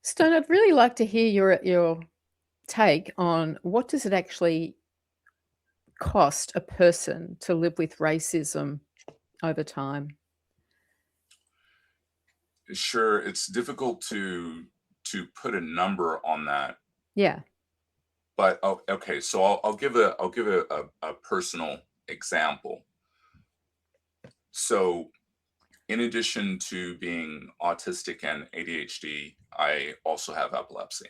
Stone, I'd really like to hear your take on what does it actually cost a person to live with racism over time? Sure, it's difficult to put a number on that, Yeah. but okay. So I'll give a personal example. So in addition to being autistic and ADHD, I also have epilepsy,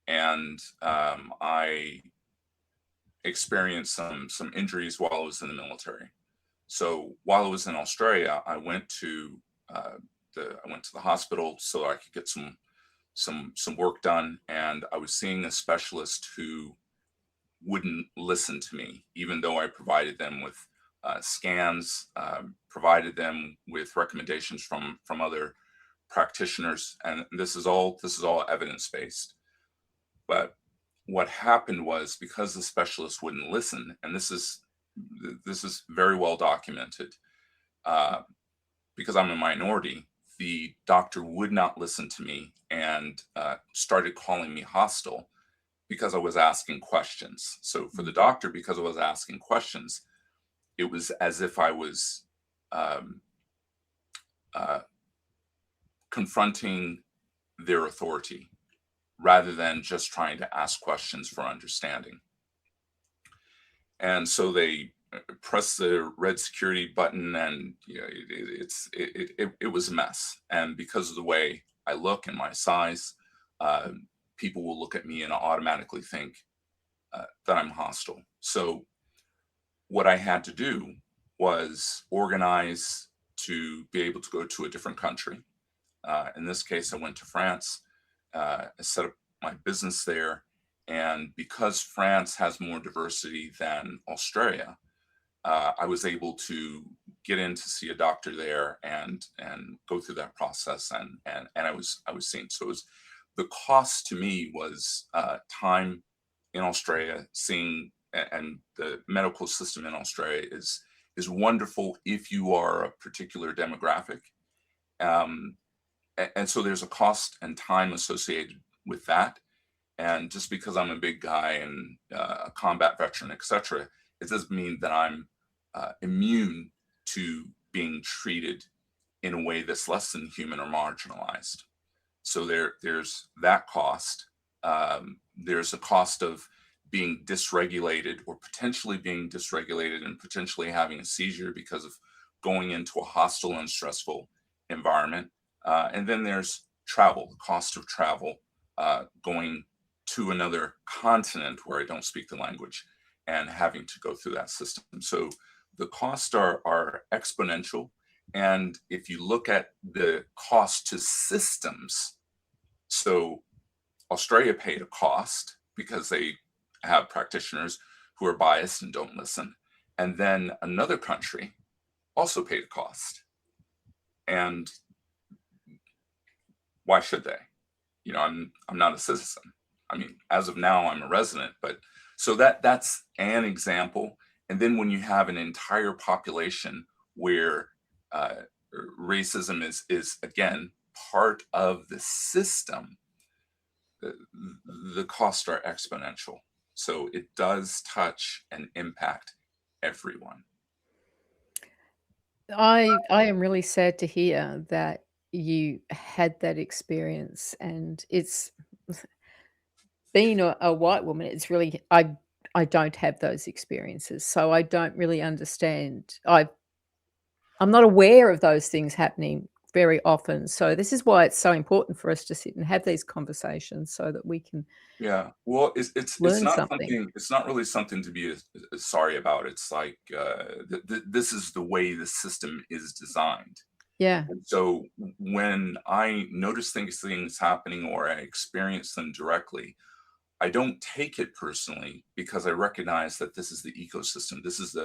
and I experienced some injuries while I was in the military. So while I was in Australia, uh, I went to the hospital so I could get some work done, and I was seeing a specialist who wouldn't listen to me, even though I provided them with scans, provided them with recommendations from other practitioners, and this is all evidence based. But what happened was because the specialist wouldn't listen, and this is very well documented. Uh, because I'm a minority, the doctor would not listen to me and started calling me hostile because I was asking questions. So for the doctor, because I was asking questions, it was as if I was um, uh, confronting their authority rather than just trying to ask questions for understanding. And so they press the red security button, and it was a mess. And because of the way I look and my size, uh, people will look at me and automatically think that I'm hostile. So what I had to do was organize to be able to go to a different country. In this case, I went to France. I set up my business there. And because France has more diversity than Australia, I was able to get in to see a doctor there and go through that process, and I was seen. So it was, the cost to me was time in Australia, seeing, and the medical system in Australia is wonderful if you are a particular demographic. Um, and so there's a cost and time associated with that. And just because I'm a big guy and a combat veteran, etc., it doesn't mean that I'm immune to being treated in a way that's less than human or marginalized. So there's that cost. There's a cost of being dysregulated or potentially being dysregulated and potentially having a seizure because of going into a hostile and stressful environment. And then there's travel, the cost of travel, going to another continent where I don't speak the language and having to go through that system. So the costs are exponential. And if you look at the cost to systems, so Australia paid a cost because they have practitioners who are biased and don't listen. And then another country also paid a cost. And why should they? I'm not a citizen. I mean, as of now, I'm a resident, but so that's an example. And then when you have an entire population where uh, racism is again part of the system, the, the costs are exponential. So it does touch and impact everyone. I am really sad to hear that you had that experience, and it's being a white woman, it's really I don't have those experiences, so I don't really understand. I'm not aware of those things happening very often, so this is why it's so important for us to sit and have these conversations so that we can Yeah, well, it's learn not something. something. It's not really something to be sorry about. It's like this is the way the system is designed. Yeah. And so when I notice things happening or I experience them directly, I don't take it personally because I recognize that this is the ecosystem. This is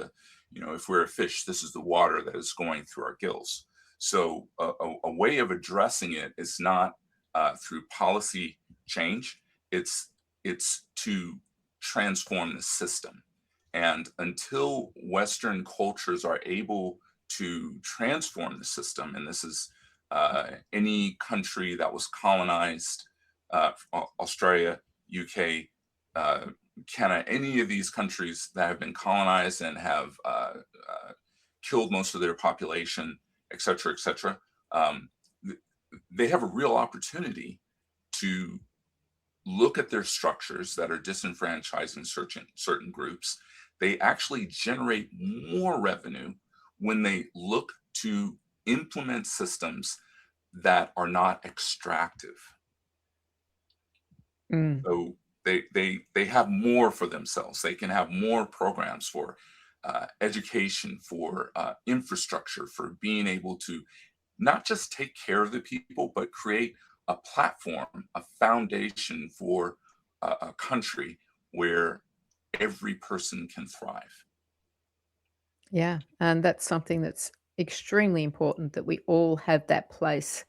if we're a fish, this is the water that is going through our gills. So a way of addressing it is not through policy change. It's to transform the system. And until Western cultures are able to transform the system, and this is any country that was colonized, Australia, UK, uh, Canada, any of these countries that have been colonized and have killed most of their population, et cetera, et cetera, um, they have a real opportunity to look at their structures that are disenfranchising certain groups. They actually generate more revenue when they look to implement systems that are not extractive. Mm. So they have more for themselves. They can have more programs for education, for infrastructure, for being able to not just take care of the people, but create a platform, a foundation for a country where every person can thrive. Yeah, and that's something that's extremely important, that we all have that place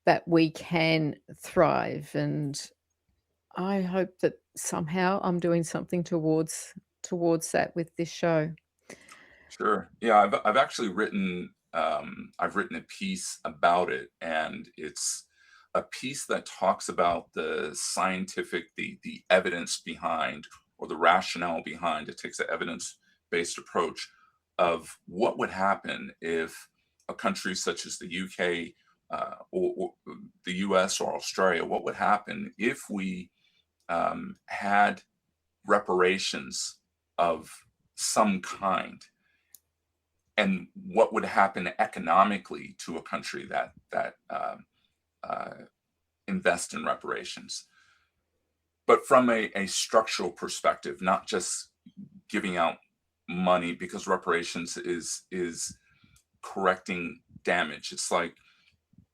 that we can thrive, and I hope that somehow I'm doing something towards that with this show. Sure. Yeah, I've actually written I've written a piece about it, and it's a piece that talks about the scientific, the evidence behind, or the rationale behind. It takes an evidence-based approach of what would happen if a country such as the UK, or the US or Australia, what would happen if we had reparations of some kind, and what would happen economically to a country that uh, invest in reparations, but from a structural perspective, not just giving out money, because reparations is correcting damage. It's like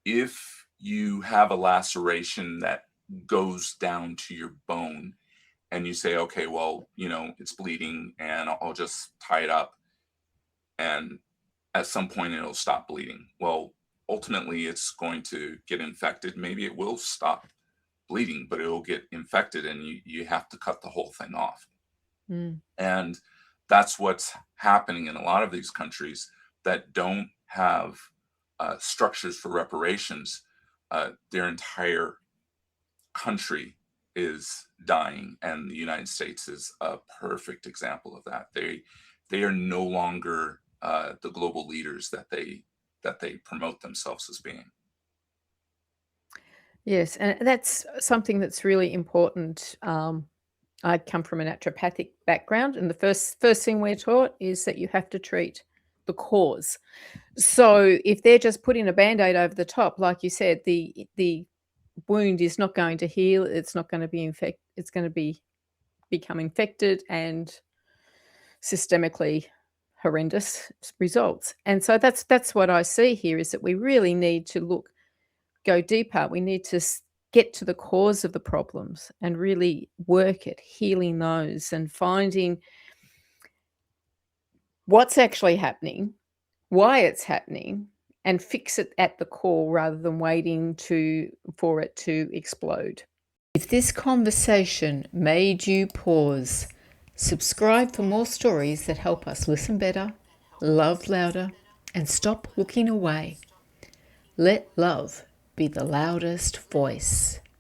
if you have a laceration that goes down to your bone, and you say, okay, well, it's bleeding, and I'll just tie it up, and at some point it'll stop bleeding. Well, ultimately it's going to get infected. Maybe it will stop bleeding, but it'll get infected, and you have to cut the whole thing off. Mm. And that's what's happening in a lot of these countries that don't have structures for reparations. Their entire country is dying, and the United States is a perfect example of that. They are no longer the global leaders that they promote themselves as being. Yes, and that's something that's really important. I come from a naturopathic background, and the first thing we're taught is that you have to treat the cause. So if they're just putting a Band-Aid over the top, like you said, the wound is not going to heal, it's not gonna be it's gonna become infected and systemically horrendous results. And so that's what I see here, is that we really need to go deeper. We need to get to the cause of the problems and really work at healing those and finding what's actually happening, why it's happening, and fix it at the core rather than waiting for it to explode. If this conversation made you pause, subscribe for more stories that help us listen better, love louder, and stop looking away. Let love be the loudest voice.